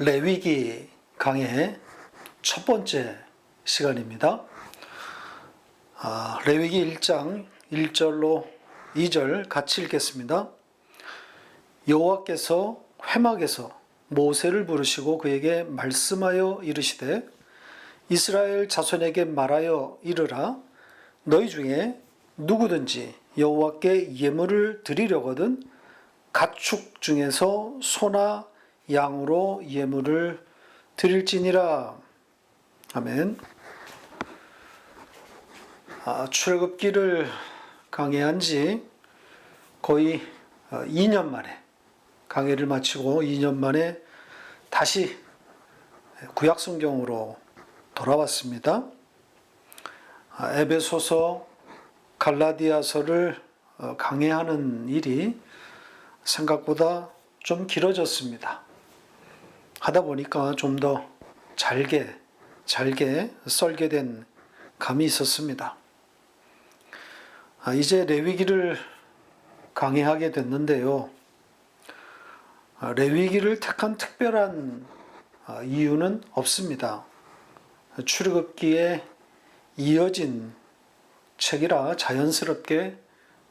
레위기 강의 첫 번째 시간입니다. 레위기 1장 1절로 2절 같이 읽겠습니다. 여호와께서 회막에서 모세를 부르시고 그에게 말씀하여 이르시되 이스라엘 자손에게 말하여 이르라. 너희 중에 누구든지 여호와께 예물을 드리려거든 가축 중에서 소나 양으로 예물을 드릴지니라. 아멘. 출애굽기를 강해한 지 거의 2년 만에 강해를 마치고 2년 만에 다시 구약성경으로 돌아왔습니다. 에베소서, 갈라디아서를 강해하는 일이 생각보다 좀 길어졌습니다. 하다 보니까 좀 더 잘게 썰게 된 감이 있었습니다. 이제 레위기를 강해하게 됐는데요. 레위기를 택한 특별한 이유는 없습니다. 출애굽기에 이어진 책이라 자연스럽게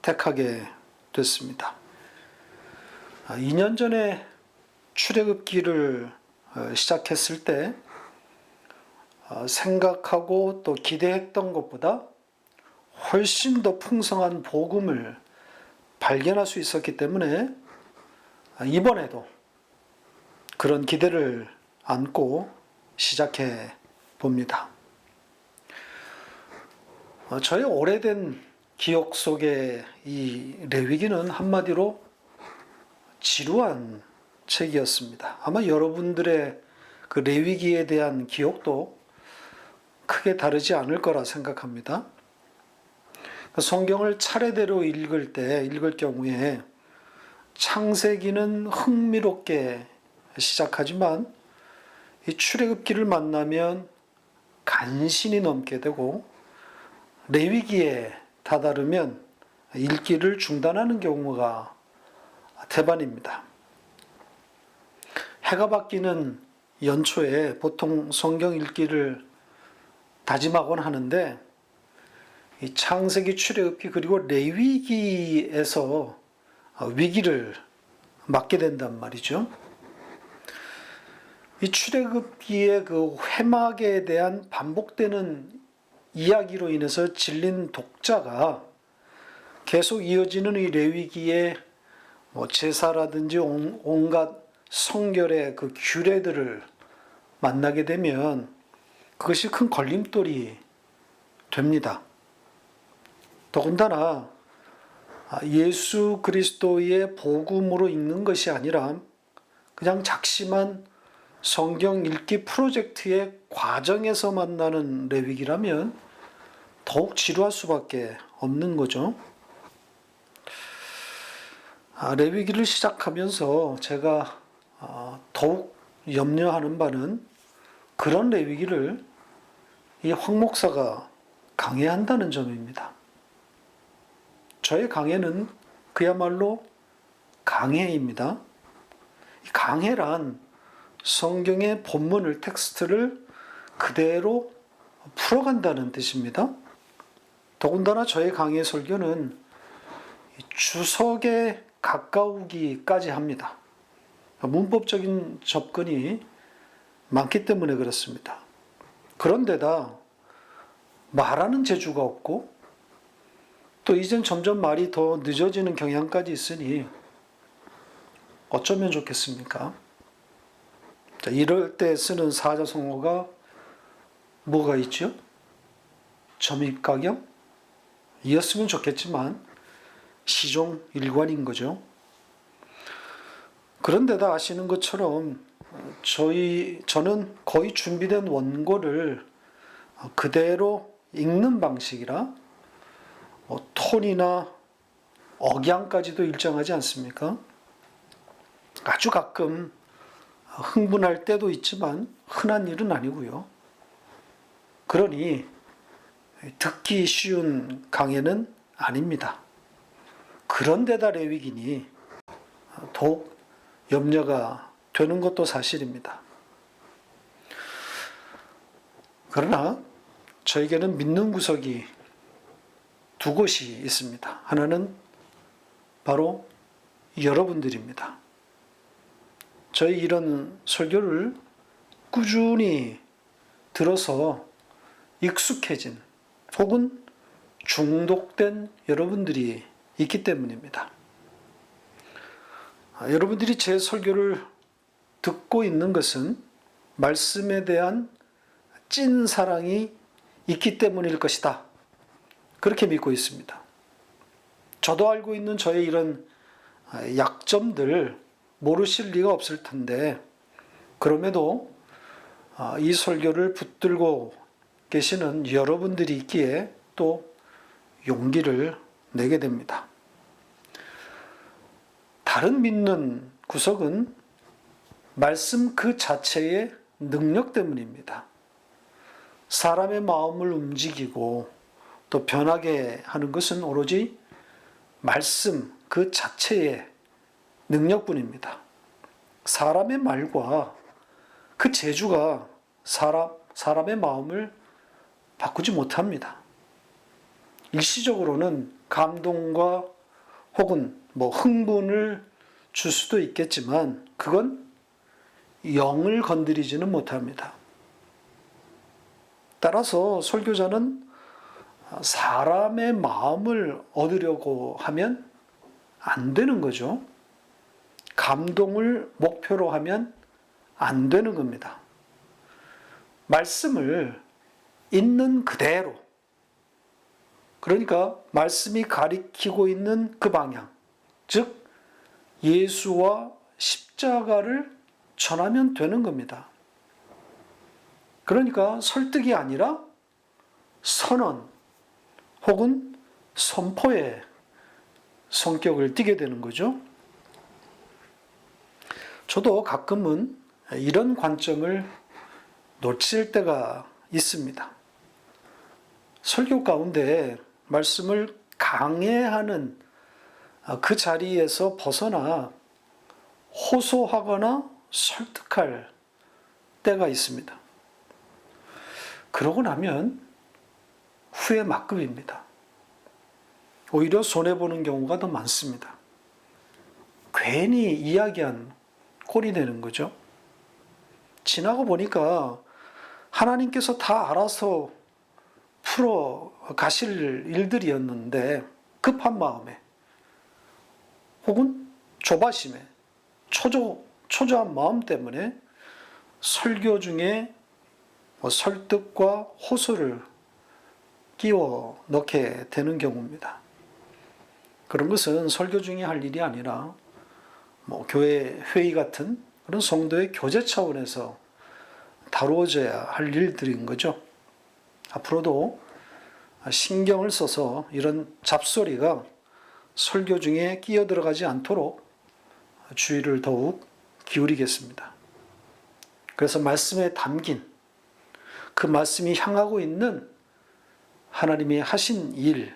택하게 됐습니다. 2년 전에 출애굽기를 시작했을 때 생각하고 또 기대했던 것보다 훨씬 더 풍성한 복음을 발견할 수 있었기 때문에 이번에도 그런 기대를 안고 시작해 봅니다. 저의 오래된 기억 속에 이 레위기는 한마디로 지루한 책이었습니다. 아마 여러분들의 그 레위기에 대한 기억도 크게 다르지 않을 거라 생각합니다. 성경을 차례대로 읽을 경우에 창세기는 흥미롭게 시작하지만 이 출애굽기를 만나면 간신히 넘게 되고 레위기에 다다르면 읽기를 중단하는 경우가 대반입니다. 해가 바뀌는 연초에 보통 성경 읽기를 다짐하곤 하는데 이 창세기, 출애굽기 그리고 레위기에서 위기를 맞게 된단 말이죠. 이 출애굽기의 그 회막에 대한 반복되는 이야기로 인해서 질린 독자가 계속 이어지는 이 레위기의 제사라든지 온갖 성결의 그 규례들을 만나게 되면 그것이 큰 걸림돌이 됩니다. 더군다나 예수 그리스도의 복음으로 읽는 것이 아니라 그냥 작심한 성경 읽기 프로젝트의 과정에서 만나는 레위기라면 더욱 지루할 수밖에 없는 거죠. 레위기를 시작하면서 제가 더욱 염려하는 바는 그런 레위기를 이 황 목사가 강해한다는 점입니다. 저의 강해는 그야말로 강해입니다. 강해란 성경의 본문을 텍스트를 그대로 풀어간다는 뜻입니다. 더군다나 저의 강해 설교는 주석에 가까우기까지 합니다. 문법적인 접근이 많기 때문에 그렇습니다. 그런데다 말하는 재주가 없고 또 이젠 점점 말이 더 늦어지는 경향까지 있으니 어쩌면 좋겠습니까? 자, 이럴 때 쓰는 사자성어가 뭐가 있죠? 점입가경? 이었으면 좋겠지만 시종일관인 거죠. 그런데다 아시는 것처럼 저는 거의 준비된 원고를 그대로 읽는 방식이라 톤이나 억양까지도 일정하지 않습니까? 아주 가끔 흥분할 때도 있지만 흔한 일은 아니고요. 그러니 듣기 쉬운 강해는 아닙니다. 그런데다 레위기니 더욱 염려가 되는 것도 사실입니다. 그러나 저에게는 믿는 구석이 두 곳이 있습니다. 하나는 바로 여러분들입니다. 저희 이런 설교를 꾸준히 들어서 익숙해진 혹은 중독된 여러분들이 있기 때문입니다. 여러분들이 제 설교를 듣고 있는 것은 말씀에 대한 찐 사랑이 있기 때문일 것이다. 그렇게 믿고 있습니다. 저도 알고 있는 저의 이런 약점들 모르실 리가 없을 텐데, 그럼에도 이 설교를 붙들고 계시는 여러분들이 있기에 또 용기를 내게 됩니다. 다른 믿는 구석은 말씀 그 자체의 능력 때문입니다. 사람의 마음을 움직이고 또 변하게 하는 것은 오로지 말씀 그 자체의 능력뿐입니다. 사람의 말과 그 재주가 사람의 마음을 바꾸지 못합니다. 일시적으로는 감동과 혹은 흥분을 줄 수도 있겠지만 그건 영을 건드리지는 못합니다. 따라서 설교자는 사람의 마음을 얻으려고 하면 안 되는 거죠. 감동을 목표로 하면 안 되는 겁니다. 말씀을 있는 그대로, 그러니까 말씀이 가리키고 있는 그 방향, 즉 예수와 십자가를 전하면 되는 겁니다. 그러니까 설득이 아니라 선언 혹은 선포의 성격을 띠게 되는 거죠. 저도 가끔은 이런 관점을 놓칠 때가 있습니다. 설교 가운데 말씀을 강해하는 그 자리에서 벗어나 호소하거나 설득할 때가 있습니다. 그러고 나면 후회 막급입니다. 오히려 손해보는 경우가 더 많습니다. 괜히 이야기한 꼴이 되는 거죠. 지나고 보니까 하나님께서 다 알아서 풀어 가실 일들이었는데 급한 마음에 혹은 조바심에 초조한 마음 때문에 설교 중에 설득과 호소를 끼워 넣게 되는 경우입니다. 그런 것은 설교 중에 할 일이 아니라 교회 회의 같은 그런 성도의 교제 차원에서 다루어져야 할 일들인 거죠. 앞으로도 신경을 써서 이런 잡소리가 설교 중에 끼어 들어가지 않도록 주의를 더욱 기울이겠습니다. 그래서 말씀에 담긴 그 말씀이 향하고 있는 하나님이 하신 일,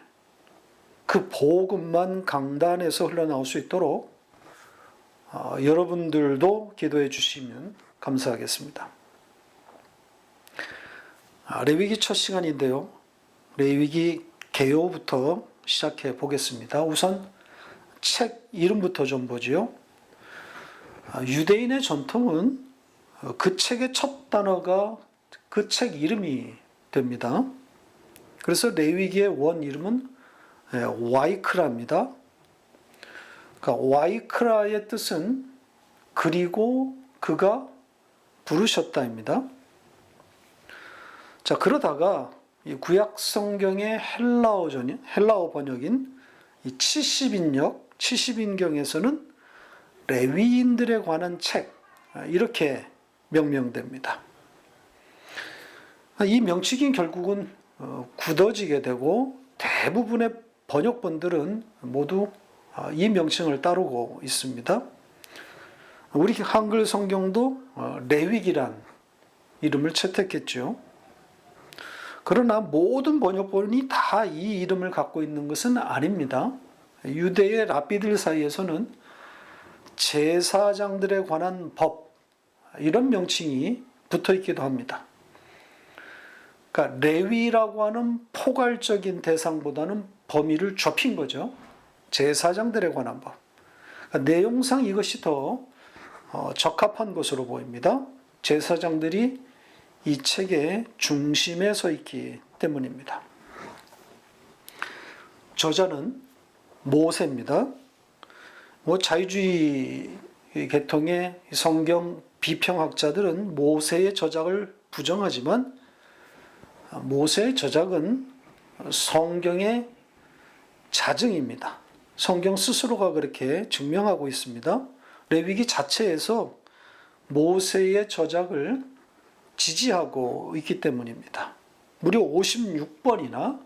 그 복음만 강단에서 흘러나올 수 있도록 여러분들도 기도해 주시면 감사하겠습니다. 레위기 첫 시간인데요. 레위기 개요부터 시작해 보겠습니다. 우선 책 이름부터 좀 보지요. 유대인의 전통은 그 책의 첫 단어가 그 책 이름이 됩니다. 그래서 레위기의 원 이름은 와이크라입니다. 그러니까 와이크라의 뜻은 그리고 그가 부르셨다입니다. 자, 그러다가 이 구약 성경의 헬라어 번역인 이 70인경에서는 레위인들에 관한 책, 이렇게 명명됩니다. 이 명칭이 결국은 굳어지게 되고 대부분의 번역본들은 모두 이 명칭을 따르고 있습니다. 우리 한글 성경도 레위기란 이름을 채택했죠. 그러나 모든 번역본이 다 이 이름을 갖고 있는 것은 아닙니다. 유대의 랍비들 사이에서는 제사장들에 관한 법, 이런 명칭이 붙어 있기도 합니다. 그러니까 레위라고 하는 포괄적인 대상보다는 범위를 좁힌 거죠. 제사장들에 관한 법. 그러니까 내용상 이것이 더 적합한 것으로 보입니다. 제사장들이 이 책의 중심에 서 있기 때문입니다. 저자는 모세입니다. 자유주의 계통의 성경 비평학자들은 모세의 저작을 부정하지만 모세의 저작은 성경의 자증입니다. 성경 스스로가 그렇게 증명하고 있습니다. 레위기 자체에서 모세의 저작을 지지하고 있기 때문입니다. 무려 56번이나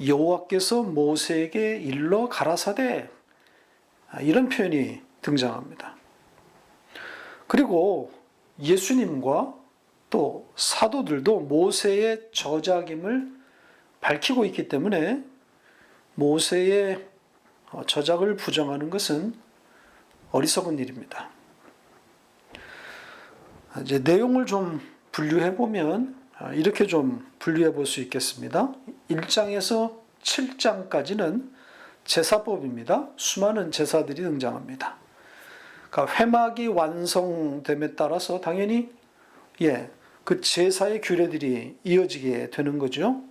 여호와께서 모세에게 일러 가라사대 이런 표현이 등장합니다. 그리고 예수님과 또 사도들도 모세의 저작임을 밝히고 있기 때문에 모세의 저작을 부정하는 것은 어리석은 일입니다. 이제 내용을 좀 분류해 보면 이렇게 좀 분류해 볼 수 있겠습니다. 1장에서 7장까지는 제사법입니다. 수많은 제사들이 등장합니다. 그러니까 회막이 완성됨에 따라서 당연히 그 제사의 규례들이 이어지게 되는 거죠.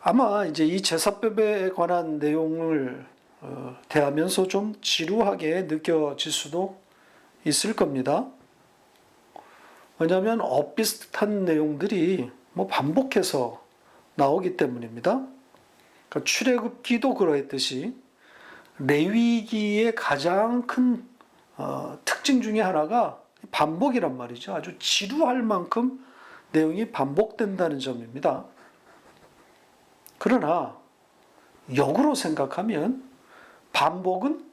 아마 이제 이 제사법에 관한 내용을 대하면서 좀 지루하게 느껴질 수도 있을 겁니다. 왜냐하면 엇비슷한 내용들이 반복해서 나오기 때문입니다. 그러니까 출애굽기도 그러했듯이 레위기의 가장 큰 특징 중에 하나가 반복이란 말이죠. 아주 지루할 만큼 내용이 반복된다는 점입니다. 그러나 역으로 생각하면 반복은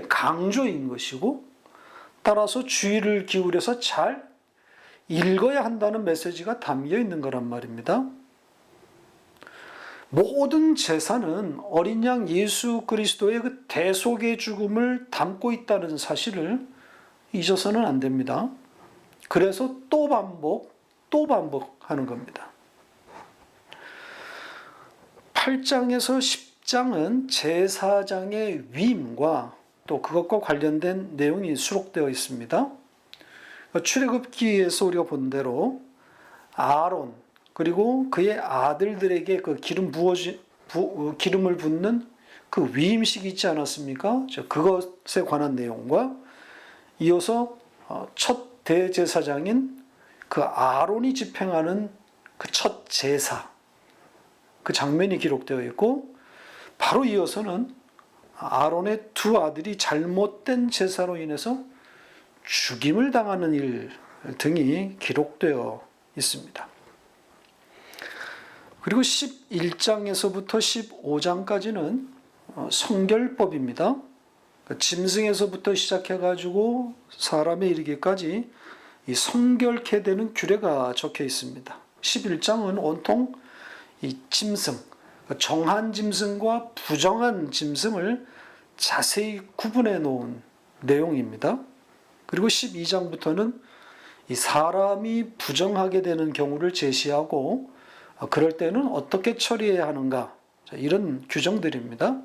강조인 것이고 따라서 주의를 기울여서 잘 읽어야 한다는 메시지가 담겨 있는 거란 말입니다. 모든 제사는 어린 양 예수 그리스도의 그 대속의 죽음을 담고 있다는 사실을 잊어서는 안 됩니다. 그래서 또 반복하는 겁니다. 8장에서 10장은 제사장의 위임과 또 그것과 관련된 내용이 수록되어 있습니다. 출애굽기에서 우리가 본 대로 아론 그리고 그의 아들들에게 그 기름을 붓는 그 위임식이 있지 않았습니까? 그것에 관한 내용과 이어서 첫 대제사장인 그 아론이 집행하는 그 첫 제사 그 장면이 기록되어 있고 바로 이어서는 아론의 두 아들이 잘못된 제사로 인해서 죽임을 당하는 일 등이 기록되어 있습니다. 그리고 11장에서부터 15장까지는 성결법입니다. 짐승에서부터 시작해가지고 사람에 이르기까지 이 성결케 되는 규례가 적혀 있습니다. 11장은 온통 이 짐승, 정한 짐승과 부정한 짐승을 자세히 구분해 놓은 내용입니다. 그리고 12장부터는 이 사람이 부정하게 되는 경우를 제시하고 그럴 때는 어떻게 처리해야 하는가 이런 규정들입니다.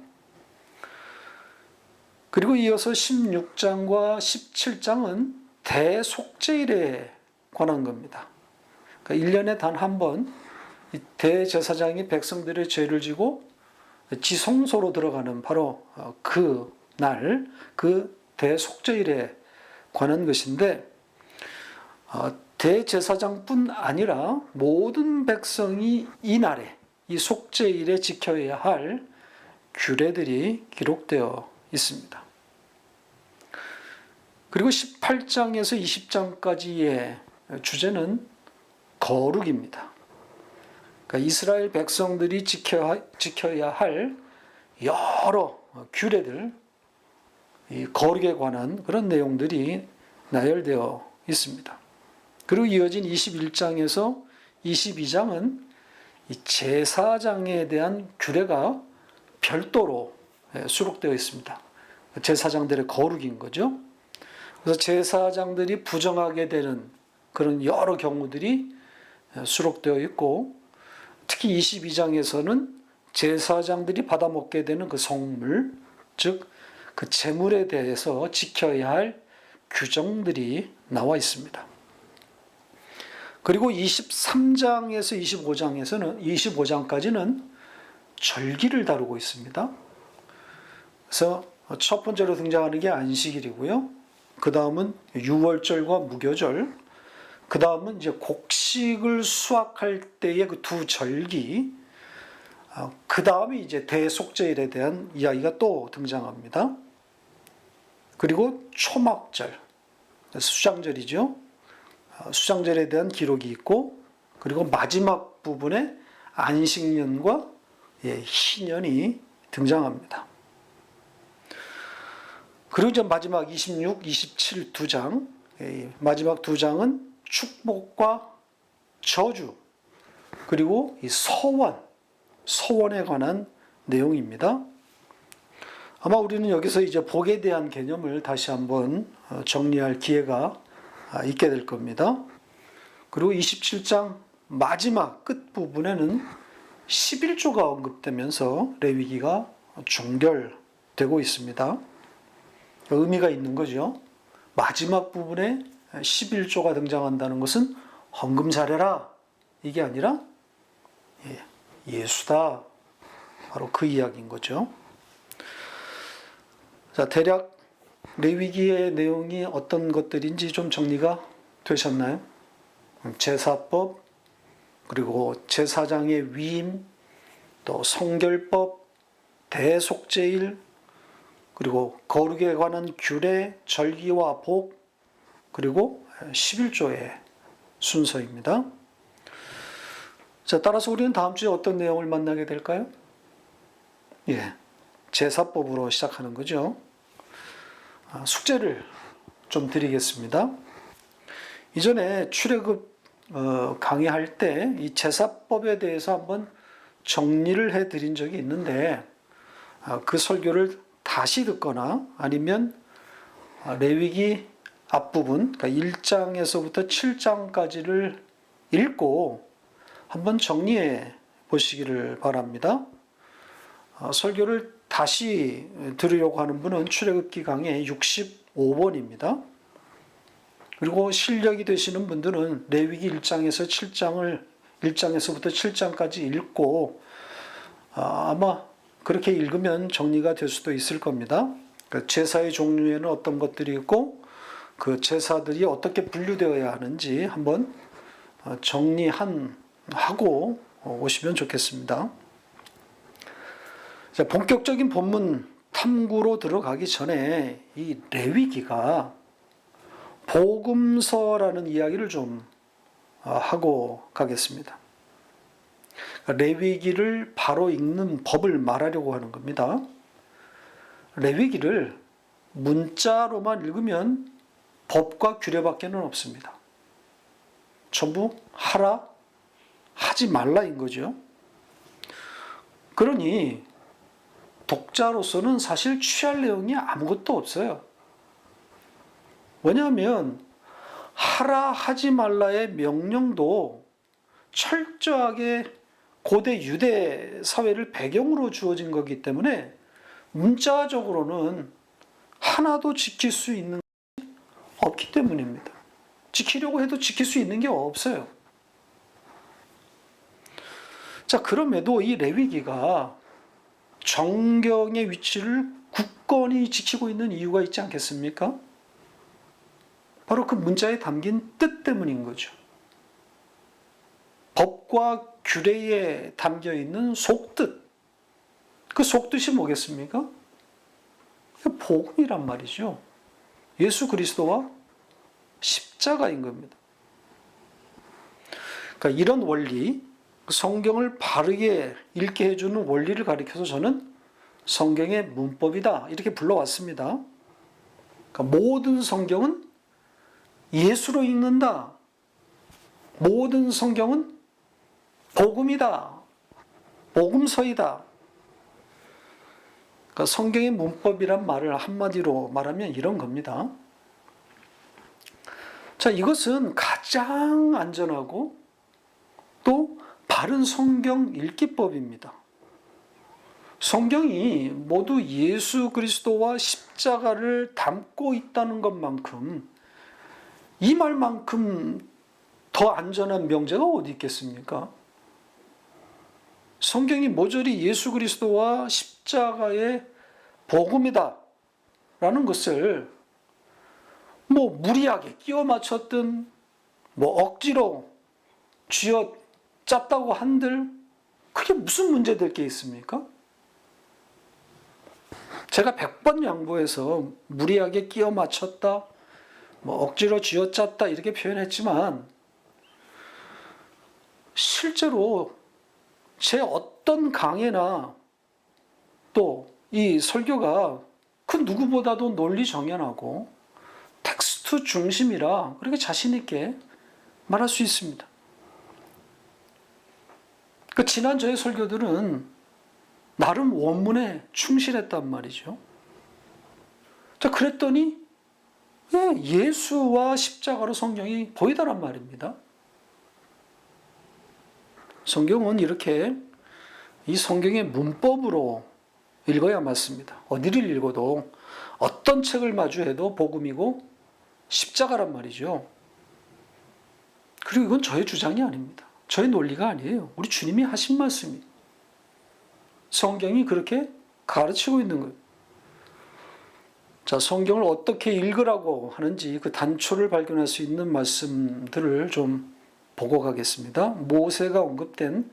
그리고 이어서 16장과 17장은 대속죄일에 관한 겁니다. 그러니까 1년에 단 한 번 대제사장이 백성들의 죄를 지고 지성소로 들어가는 바로 그 날, 그 대속죄일에 관한 것인데 대제사장뿐 아니라 모든 백성이 이 날에 이 속죄일에 지켜야 할 규례들이 기록되어 있습니다. 그리고 18장에서 20장까지의 주제는 거룩입니다. 그러니까 이스라엘 백성들이 지켜야 할 여러 규례들, 이 거룩에 관한 그런 내용들이 나열되어 있습니다. 그리고 이어진 21장에서 22장은 이 제사장에 대한 규례가 별도로 수록되어 있습니다. 제사장들의 거룩인 거죠. 그래서 제사장들이 부정하게 되는 그런 여러 경우들이 수록되어 있고, 특히 22장에서는 제사장들이 받아먹게 되는 그 성물, 즉 그 제물에 대해서 지켜야 할 규정들이 나와 있습니다. 그리고 23장에서 25장까지는 절기를 다루고 있습니다. 그래서 첫 번째로 등장하는 게 안식일이고요. 그 다음은 유월절과 무교절, 그 다음은 이제 곡식을 수확할 때의 그 두 절기, 그 다음에 이제 대속죄일에 대한 이야기가 또 등장합니다. 그리고 초막절, 수장절이죠. 수장절에 대한 기록이 있고, 그리고 마지막 부분에 안식년과 희년이 등장합니다. 그리고 이제 마지막 26, 27 두 장, 마지막 두 장은 축복과 저주, 그리고 이 서원에 관한 내용입니다. 아마 우리는 여기서 이제 복에 대한 개념을 다시 한번 정리할 기회가 있게 될 겁니다. 그리고 27장 마지막 끝부분에는 11조가 언급되면서 레위기가 종결되고 있습니다. 의미가 있는 거죠. 마지막 부분에 11조가 등장한다는 것은 헌금 잘해라 이게 아니라 예수다, 바로 그 이야기인 거죠. 자, 대략 레위기의 내용이 어떤 것들인지 좀 정리가 되셨나요? 제사법, 그리고 제사장의 위임, 또 성결법, 대속죄일, 그리고 거룩에 관한 규례, 절기와 복, 그리고 11조의 순서입니다. 자, 따라서 우리는 다음 주에 어떤 내용을 만나게 될까요? 제사법으로 시작하는 거죠. 숙제를 좀 드리겠습니다. 이전에 출애굽 강의할 때 이 제사법에 대해서 한번 정리를 해드린 적이 있는데, 그 설교를 다시 듣거나 아니면 레위기 앞부분, 그러니까 1장에서부터 7장까지를 읽고 한번 정리해 보시기를 바랍니다. 설교를 다시 들으려고 하는 분은 출애굽기 강의 65번입니다. 그리고 실력이 되시는 분들은 레위기 1장에서부터 7장까지 읽고 아마 그렇게 읽으면 정리가 될 수도 있을 겁니다. 제사의 종류에는 어떤 것들이 있고 그 제사들이 어떻게 분류되어야 하는지 한번 정리하고 오시면 좋겠습니다. 자, 본격적인 본문 탐구로 들어가기 전에 이 레위기가 복음서라는 이야기를 좀 하고 가겠습니다. 레위기를 바로 읽는 법을 말하려고 하는 겁니다. 레위기를 문자로만 읽으면 법과 규례밖에는 없습니다. 전부 하라, 하지 말라인 거죠. 그러니 독자로서는 사실 취할 내용이 아무것도 없어요. 왜냐하면 하라 하지 말라의 명령도 철저하게 고대 유대 사회를 배경으로 주어진 거기 때문에 문자적으로는 하나도 지킬 수 있는 것이 없기 때문입니다. 지키려고 해도 지킬 수 있는 게 없어요. 자, 그럼에도 이 레위기가 정경의 위치를 굳건히 지키고 있는 이유가 있지 않겠습니까? 바로 그 문자에 담긴 뜻 때문인 거죠. 법과 규례에 담겨 있는 속뜻. 그 속뜻이 뭐겠습니까? 복음이란 말이죠. 예수 그리스도와 십자가인 겁니다. 그러니까 이런 원리, 성경을 바르게 읽게 해주는 원리를 가리켜서 저는 성경의 문법이다 이렇게 불러왔습니다. 그러니까 모든 성경은 예수로 읽는다. 모든 성경은 복음이다. 복음서이다. 그러니까 성경의 문법이란 말을 한마디로 말하면 이런 겁니다. 자, 이것은 가장 안전하고 또 바른 성경 읽기법입니다. 성경이 모두 예수 그리스도와 십자가를 담고 있다는 것만큼, 이 말만큼 더 안전한 명제가 어디 있겠습니까? 성경이 모조리 예수 그리스도와 십자가의 복음이다 라는 것을 무리하게 끼워 맞췄든 억지로 쥐어 짰다고 한들 그게 무슨 문제될 게 있습니까? 제가 100번 양보해서 무리하게 끼워 맞췄다, 억지로 쥐어 짰다 이렇게 표현했지만 실제로 제 어떤 강해나 또 이 설교가 그 누구보다도 논리 정연하고 텍스트 중심이라 그렇게 자신 있게 말할 수 있습니다. 지난 저의 설교들은 나름 원문에 충실했단 말이죠. 자, 그랬더니 예수와 십자가로 성경이 보이더란 말입니다. 성경은 이렇게 이 성경의 문법으로 읽어야 맞습니다. 어디를 읽어도 어떤 책을 마주해도 복음이고 십자가란 말이죠. 그리고 이건 저의 주장이 아닙니다. 저의 논리가 아니에요. 우리 주님이 하신 말씀이. 성경이 그렇게 가르치고 있는 거예요. 자, 성경을 어떻게 읽으라고 하는지 그 단초를 발견할 수 있는 말씀들을 좀 보고 가겠습니다. 모세가 언급된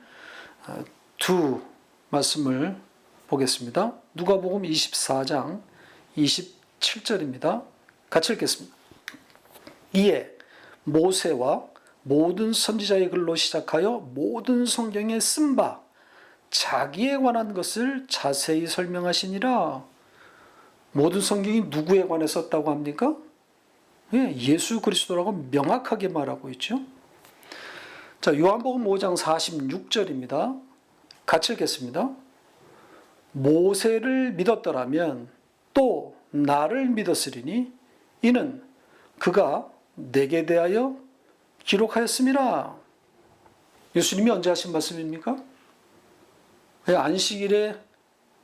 두 말씀을 보겠습니다. 누가복음 24장 27절입니다. 같이 읽겠습니다. 이에 모세와 모든 선지자의 글로 시작하여 모든 성경에 쓴 바 자기에 관한 것을 자세히 설명하시니라. 모든 성경이 누구에 관해 썼다고 합니까? 예수 그리스도라고 명확하게 말하고 있죠. 자, 요한복음 5장 46절입니다. 같이 읽겠습니다. 모세를 믿었더라면 또 나를 믿었으리니 이는 그가 내게 대하여 기록하였음이라. 예수님이 언제 하신 말씀입니까? 안식일에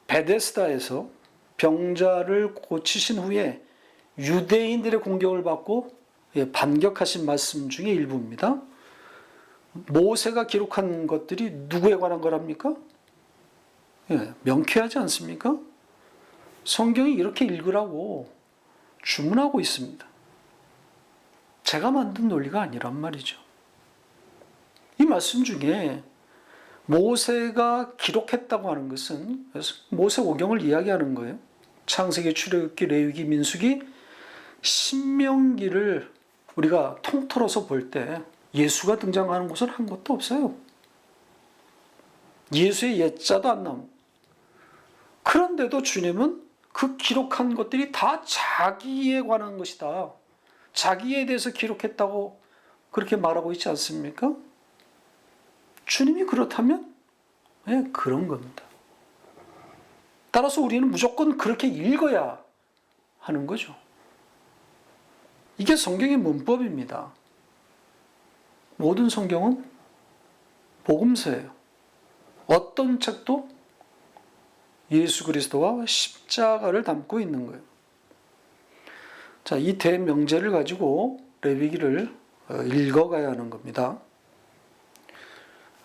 베데스다에서 병자를 고치신 후에 유대인들의 공격을 받고 반격하신 말씀 중에 일부입니다. 모세가 기록한 것들이 누구에 관한 거랍니까? 명쾌하지 않습니까? 성경이 이렇게 읽으라고 주문하고 있습니다. 제가 만든 논리가 아니란 말이죠. 이 말씀 중에 모세가 기록했다고 하는 것은 모세 오경을 이야기하는 거예요. 창세기, 출애굽기, 레위기, 민수기, 신명기를 우리가 통틀어서 볼 때 예수가 등장하는 곳은 한 곳도 없어요. 예수의 옛자도 안 나옵니다. 그런데도 주님은 그 기록한 것들이 다 자기에 관한 것이다. 자기에 대해서 기록했다고 그렇게 말하고 있지 않습니까? 주님이 그렇다면 그런 겁니다. 따라서 우리는 무조건 그렇게 읽어야 하는 거죠. 이게 성경의 문법입니다. 모든 성경은 복음서예요. 어떤 책도 예수 그리스도와 십자가를 담고 있는 거예요. 자, 이 대명제를 가지고 레위기를 읽어가야 하는 겁니다.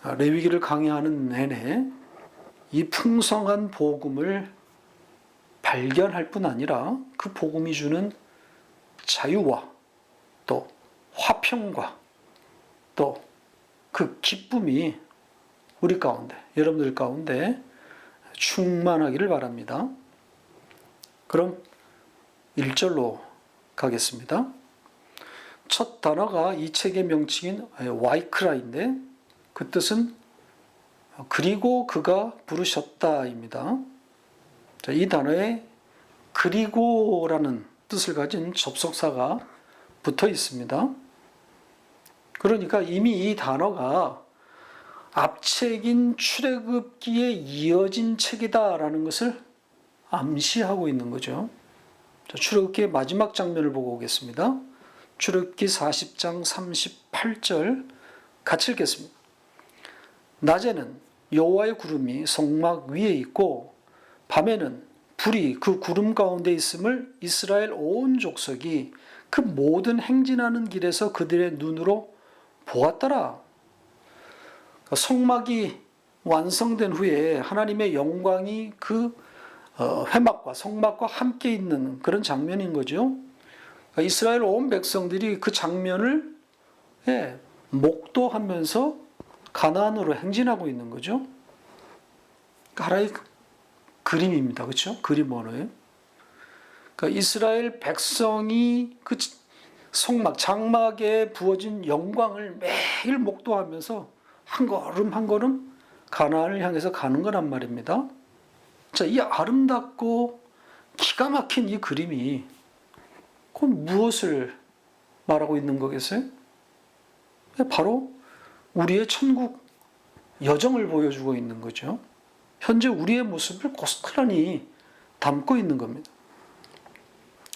레위기를 강의하는 내내 이 풍성한 복음을 발견할 뿐 아니라 그 복음이 주는 자유와 또 화평과 또 그 기쁨이 우리 가운데, 여러분들 가운데 충만하기를 바랍니다. 그럼 1절로 가겠습니다. 첫 단어가 이 책의 명칭인 와이크라인데 그 뜻은 그리고 그가 부르셨다입니다. 자, 이 단어에 그리고라는 뜻을 가진 접속사가 붙어 있습니다. 그러니까 이미 이 단어가 앞책인 출애굽기에 이어진 책이다라는 것을 암시하고 있는 거죠. 자, 출애굽기의 마지막 장면을 보고 오겠습니다. 출애굽기 40장 38절 같이 읽겠습니다. 낮에는 여호와의 구름이 성막 위에 있고 밤에는 불이 그 구름 가운데 있음을 이스라엘 온 족속이 그 모든 행진하는 길에서 그들의 눈으로 보았더라. 성막이 완성된 후에 하나님의 영광이 그 회막과 성막과 함께 있는 그런 장면인 거죠. 이스라엘 온 백성들이 그 장면을 목도하면서 가나안으로 행진하고 있는 거죠. 하나의 그림입니다. 그렇죠? 그림 언어예요. 그러니까 이스라엘 백성이 그 성막, 장막에 부어진 영광을 매일 목도하면서 한 걸음 한 걸음 가나안을 향해서 가는 거란 말입니다. 자, 이 아름답고 기가 막힌 이 그림이 그건 무엇을 말하고 있는 거겠어요? 바로 우리의 천국 여정을 보여주고 있는 거죠. 현재 우리의 모습을 고스란히 담고 있는 겁니다.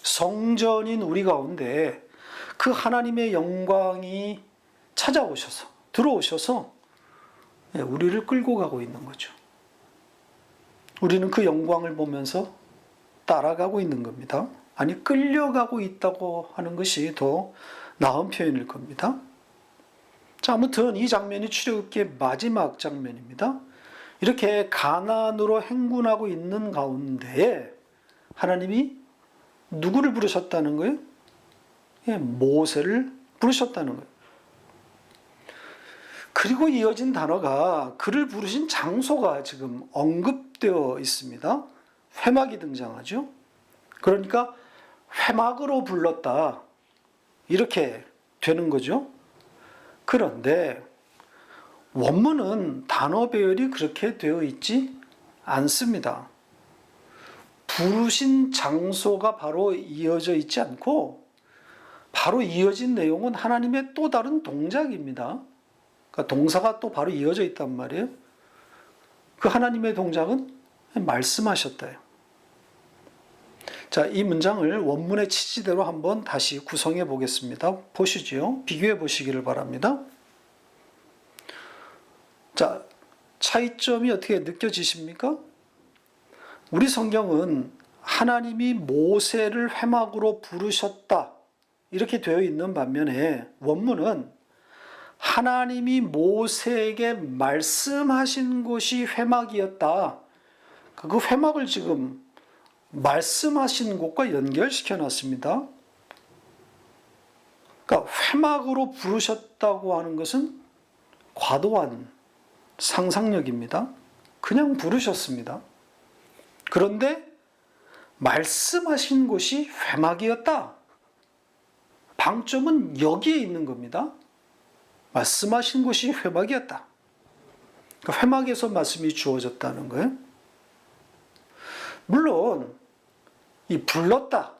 성전인 우리 가운데 그 하나님의 영광이 찾아오셔서 들어오셔서 우리를 끌고 가고 있는 거죠. 우리는 그 영광을 보면서 따라가고 있는 겁니다. 아니, 끌려가고 있다고 하는 것이 더 나은 표현일 겁니다. 자, 아무튼 이 장면이 출애굽기의 마지막 장면입니다. 이렇게 가나안으로 행군하고 있는 가운데에 하나님이 누구를 부르셨다는 거예요? 모세를 부르셨다는 거예요. 그리고 이어진 단어가 그를 부르신 장소가 지금 언급되어 있습니다. 회막이 등장하죠. 그러니까 회막으로 불렀다, 이렇게 되는 거죠. 그런데 원문은 단어 배열이 그렇게 되어 있지 않습니다. 부르신 장소가 바로 이어져 있지 않고 바로 이어진 내용은 하나님의 또 다른 동작입니다. 그러니까 동사가 또 바로 이어져 있단 말이에요. 그 하나님의 동작은 말씀하셨다요. 자, 이 문장을 원문의 취지대로 한번 다시 구성해 보겠습니다. 보시죠. 비교해 보시기를 바랍니다. 자, 차이점이 어떻게 느껴지십니까? 우리 성경은 하나님이 모세를 회막으로 부르셨다, 이렇게 되어 있는 반면에 원문은 하나님이 모세에게 말씀하신 곳이 회막이었다. 그 회막을 지금 말씀하신 곳과 연결시켜 놨습니다. 그러니까 회막으로 부르셨다고 하는 것은 과도한 상상력입니다. 그냥 부르셨습니다. 그런데 말씀하신 곳이 회막이었다. 방점은 여기에 있는 겁니다. 말씀하신 곳이 회막이었다. 그러니까 회막에서 말씀이 주어졌다는 거예요. 물론 이 불렀다,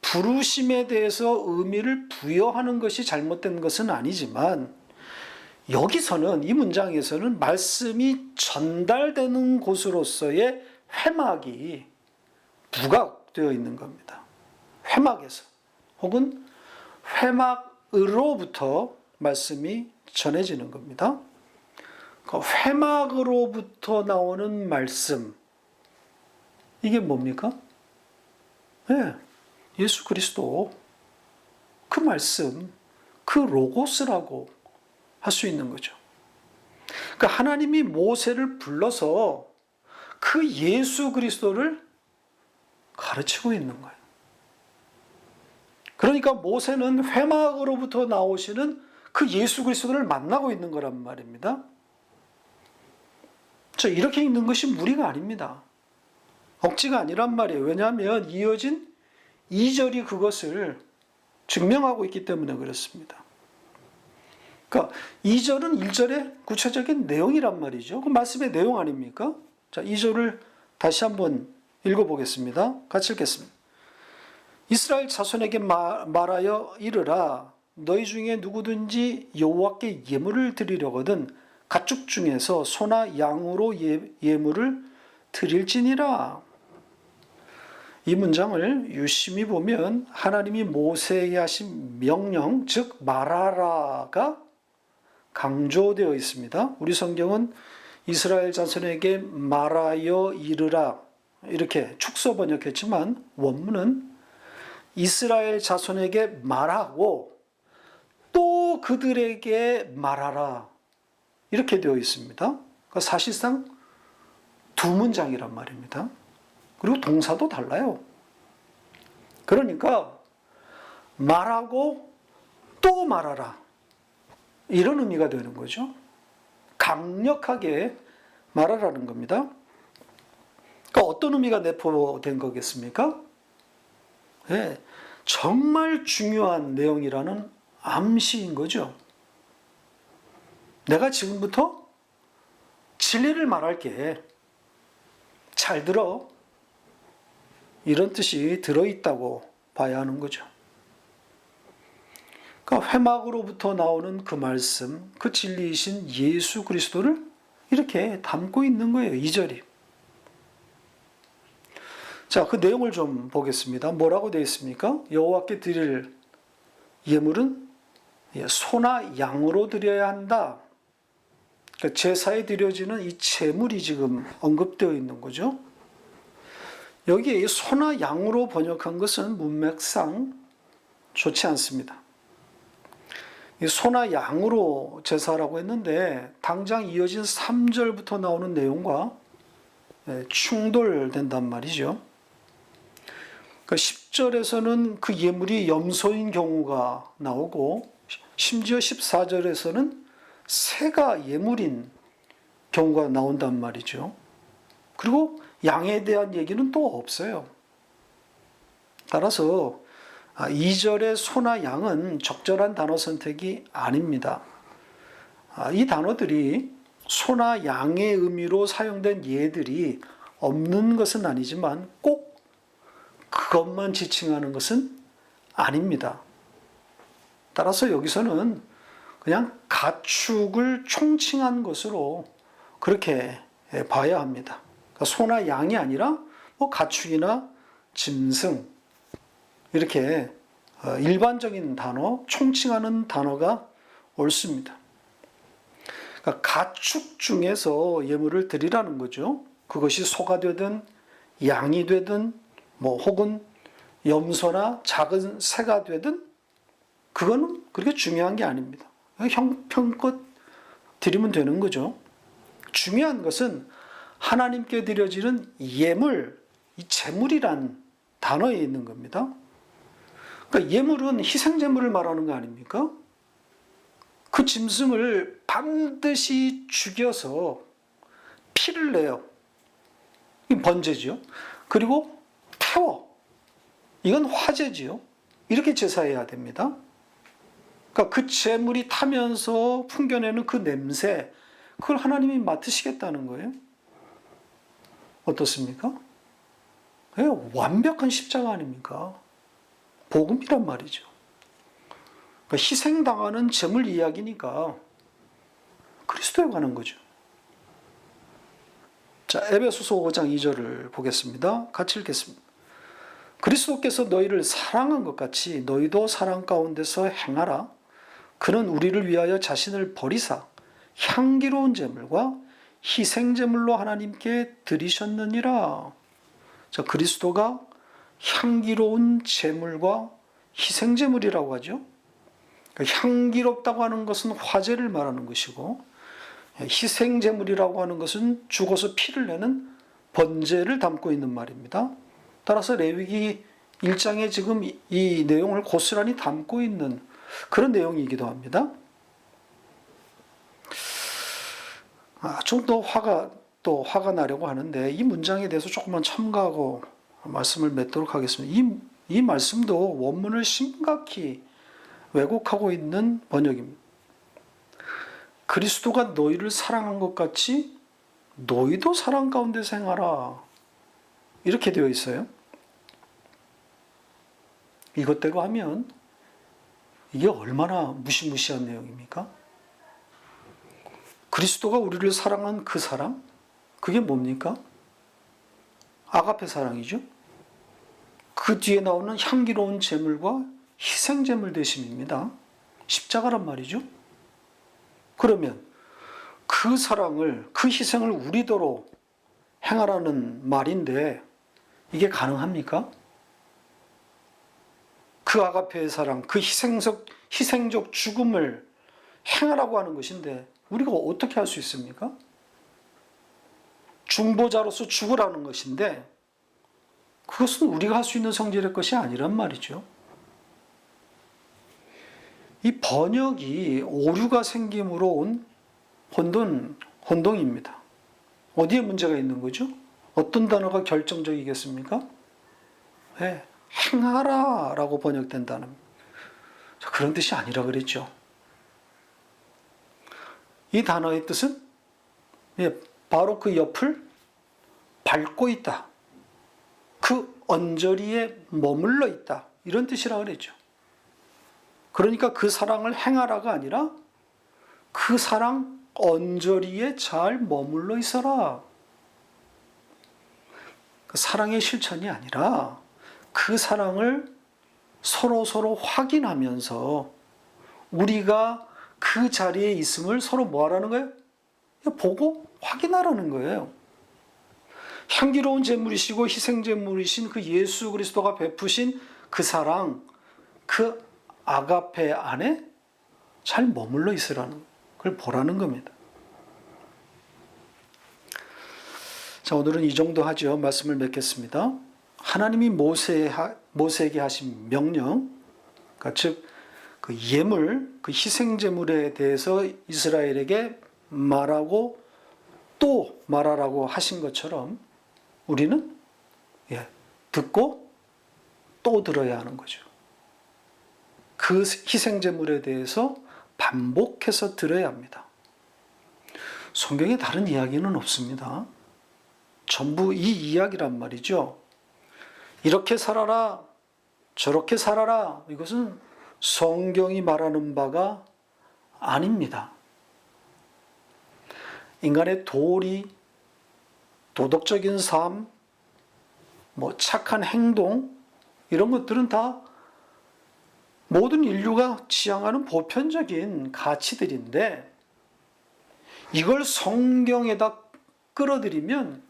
부르심에 대해서 의미를 부여하는 것이 잘못된 것은 아니지만 여기서는, 이 문장에서는 말씀이 전달되는 곳으로서의 회막이 부각되어 있는 겁니다. 회막에서 혹은 회막으로부터 말씀이 전해지는 겁니다. 그 회막으로부터 나오는 말씀, 이게 뭡니까? 예수 그리스도, 그 말씀, 그 로고스라고 할 수 있는 거죠. 그러니까 하나님이 모세를 불러서 그 예수 그리스도를 가르치고 있는 거예요. 그러니까 모세는 회막으로부터 나오시는 그 예수 그리스도를 만나고 있는 거란 말입니다. 이렇게 있는 것이 무리가 아닙니다. 억지가 아니란 말이에요. 왜냐하면 이어진 2절이 그것을 증명하고 있기 때문에 그렇습니다. 그러니까 2절은 1절의 구체적인 내용이란 말이죠. 그 말씀의 내용 아닙니까? 자, 2절을 다시 한번 읽어보겠습니다. 같이 읽겠습니다. 이스라엘 자손에게 말하여 이르라. 너희 중에 누구든지 여호와께 예물을 드리려거든 가축 중에서 소나 양으로 예물을 드릴지니라. 이 문장을 유심히 보면 하나님이 모세에게 하신 명령, 즉 말하라가 강조되어 있습니다. 우리 성경은 이스라엘 자손에게 말하여 이르라 이렇게 축소 번역했지만 원문은 이스라엘 자손에게 말하고 또 그들에게 말하라 이렇게 되어 있습니다. 그러니까 사실상 두 문장이란 말입니다. 그리고 동사도 달라요. 그러니까 말하고 또 말하라 이런 의미가 되는 거죠. 강력하게 말하라는 겁니다. 그러니까 어떤 의미가 내포된 거겠습니까? 네, 정말 중요한 내용이라는 암시인 거죠. 내가 지금부터 진리를 말할게. 잘 들어. 이런 뜻이 들어있다고 봐야 하는 거죠. 그러니까 회막으로부터 나오는 그 말씀, 그 진리이신 예수 그리스도를 이렇게 담고 있는 거예요. 2절이. 자, 그 내용을 좀 보겠습니다. 뭐라고 되어 있습니까? 여호와께 드릴 예물은 소나 양으로 드려야 한다. 그러니까 제사에 드려지는 이 제물이 지금 언급되어 있는 거죠. 여기에 이 소나 양으로 번역한 것은 문맥상 좋지 않습니다. 이 소나 양으로 제사라고 했는데 당장 이어진 3절부터 나오는 내용과 충돌된단 말이죠. 그러니까 10절에서는 그 예물이 염소인 경우가 나오고 심지어 14절에서는 새가 예물인 경우가 나온단 말이죠. 그리고 양에 대한 얘기는 또 없어요. 따라서 2절의 소나 양은 적절한 단어 선택이 아닙니다. 이 단어들이 소나 양의 의미로 사용된 예들이 없는 것은 아니지만 꼭 그것만 지칭하는 것은 아닙니다. 따라서 여기서는 그냥 가축을 총칭한 것으로 그렇게 봐야 합니다. 그러니까 소나 양이 아니라 뭐 가축이나 짐승 이렇게 일반적인 단어, 총칭하는 단어가 옳습니다. 그러니까 가축 중에서 예물을 드리라는 거죠. 그것이 소가 되든 양이 되든 뭐 혹은 염소나 작은 새가 되든 그거는 그렇게 중요한 게 아닙니다. 형편껏 드리면 되는 거죠. 중요한 것은 하나님께 드려지는 예물, 이 제물이란 단어에 있는 겁니다. 그러니까 예물은 희생제물을 말하는 거 아닙니까? 그 짐승을 반드시 죽여서 피를 내요. 이 번제지요. 그리고 태워. 이건 화제지요. 이렇게 제사해야 됩니다. 그러니까 그 제물이 타면서 풍겨내는 그 냄새, 그걸 하나님이 맡으시겠다는 거예요. 어떻습니까? 완벽한 십자가 아닙니까? 복음이란 말이죠. 그러니까 희생당하는 제물 이야기니까 그리스도에 관한 거죠. 자, 에베소서 5장 2절을 보겠습니다. 같이 읽겠습니다. 그리스도께서 너희를 사랑한 것 같이 너희도 사랑 가운데서 행하라. 그는 우리를 위하여 자신을 버리사 향기로운 제물과 희생제물로 하나님께 드리셨느니라. 자, 그리스도가 향기로운 제물과 희생제물이라고 하죠. 향기롭다고 하는 것은 화제를 말하는 것이고 희생제물이라고 하는 것은 죽어서 피를 내는 번제를 담고 있는 말입니다. 따라서 레위기 1장에 지금 이 내용을 고스란히 담고 있는 그런 내용이기도 합니다. 좀 더 화가 나려고 하는데 이 문장에 대해서 조금만 첨가하고 말씀을 맺도록 하겠습니다. 이 말씀도 원문을 심각히 왜곡하고 있는 번역입니다. 그리스도가 너희를 사랑한 것 같이 너희도 사랑 가운데 생활하라. 이렇게 되어 있어요. 이것대로 하면 이게 얼마나 무시무시한 내용입니까? 그리스도가 우리를 사랑한 그 사랑? 그게 뭡니까? 아가페 사랑이죠. 그 뒤에 나오는 향기로운 제물과 희생제물 되심입니다. 십자가란 말이죠. 그러면 그 사랑을, 그 희생을 우리더러 행하라는 말인데 이게 가능합니까? 그 아가페의 사랑, 그 희생적 죽음을 행하라고 하는 것인데 우리가 어떻게 할 수 있습니까? 중보자로서 죽으라는 것인데 그것은 우리가 할 수 있는 성질의 것이 아니란 말이죠. 이 번역이 오류가 생김으로 온 혼동입니다. 어디에 문제가 있는 거죠? 어떤 단어가 결정적이겠습니까? 네, 행하라 라고 번역된 단어. 그런 뜻이 아니라 그랬죠. 이 단어의 뜻은 바로 그 옆을 밟고 있다. 그 언저리에 머물러 있다. 이런 뜻이라 그랬죠. 그러니까 그 사랑을 행하라가 아니라 그 사랑 언저리에 잘 머물러 있어라. 그 사랑의 실천이 아니라 그 사랑을 서로 확인하면서 우리가 그 자리에 있음을 서로 뭐 하라는 거예요? 보고 확인하라는 거예요. 향기로운 제물이시고 희생제물이신 그 예수 그리스도가 베푸신 그 사랑, 그 아가페 안에 잘 머물러 있으라는 걸 보라는 겁니다. 자, 오늘은 이 정도 하죠. 말씀을 맺겠습니다. 하나님이 모세에게 하신 명령, 그러니까 즉 그 예물, 그 희생제물에 대해서 이스라엘에게 말하고 또 말하라고 하신 것처럼 우리는 듣고 또 들어야 하는 거죠. 그 희생제물에 대해서 반복해서 들어야 합니다. 성경에 다른 이야기는 없습니다. 전부 이 이야기란 말이죠. 이렇게 살아라, 저렇게 살아라. 이것은 성경이 말하는 바가 아닙니다. 인간의 도리, 도덕적인 삶, 착한 행동, 이런 것들은 다 모든 인류가 지향하는 보편적인 가치들인데 이걸 성경에다 끌어들이면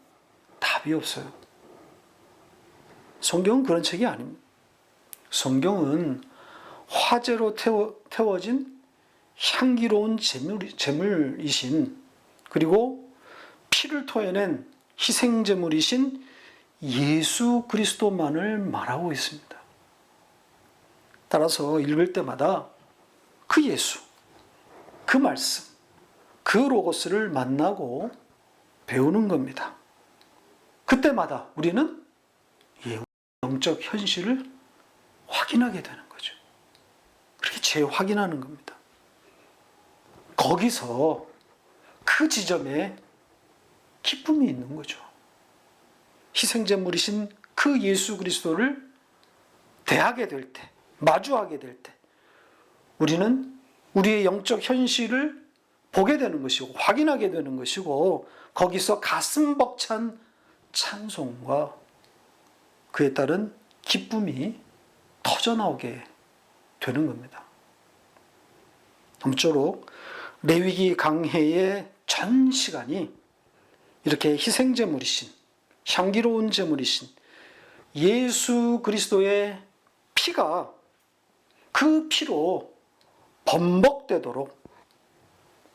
답이 없어요. 성경은 그런 책이 아닙니다. 성경은 화재로 태워진 향기로운 제물이신 그리고 피를 토해낸 희생제물이신 예수 그리스도만을 말하고 있습니다. 따라서 읽을 때마다 그 예수, 그 말씀, 그 로고스를 만나고 배우는 겁니다. 그때마다 우리는 영적 현실을 확인하게 되는 거죠. 그렇게 재확인하는 겁니다. 거기서 그 지점에 기쁨이 있는 거죠. 희생제물이신 그 예수 그리스도를 대하게 될 때, 마주하게 될 때 우리는 우리의 영적 현실을 보게 되는 것이고 확인하게 되는 것이고 거기서 가슴 벅찬 찬송과 그에 따른 기쁨이 터져나오게 되는 겁니다. 아무쪼록 레위기 강해의 전 시간이 이렇게 희생제물이신 향기로운 제물이신 예수 그리스도의 피가 그 피로 범벅되도록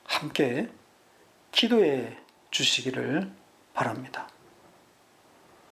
함께 기도해 주시기를 바랍니다.